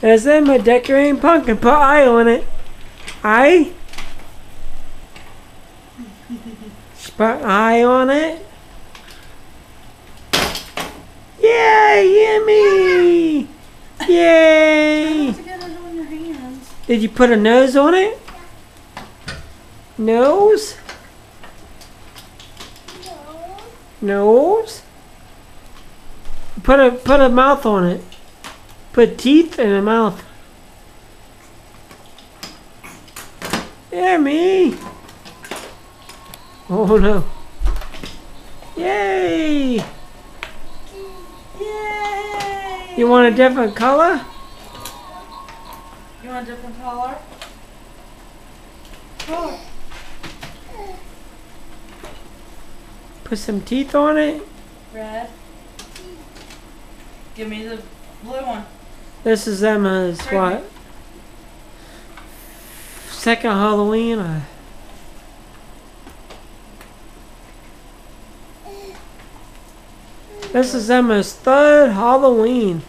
There's them a decorating pumpkin. Put eye on it. Eye? Just put eye on it. Yay! Yummy! Yay! Did you put a nose on it? Nose? Nose? Put a mouth on it. Put teeth and a mouth. Yummy! Oh no! Yay! Yay! You want a different color? You want a different color? Oh. Put some teeth on it. Red. Give me the blue one. This is Emma's what? Second Halloween. This is Emma's third Halloween.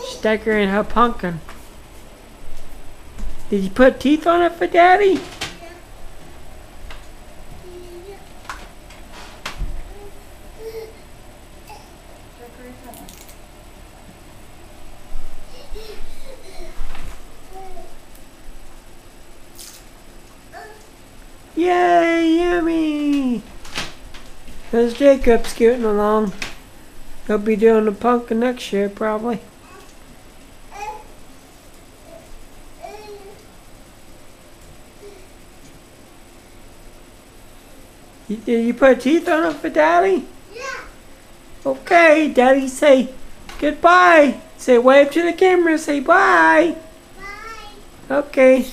She's decorating her pumpkin. Did you put teeth on it for Daddy? Yay, yummy! There's Jacob scooting along. He'll be doing the pumpkin next year, probably. Did you put teeth on it for Daddy? Yeah. Okay, Daddy, say goodbye. Say wave to the camera. Say bye. Bye. Okay.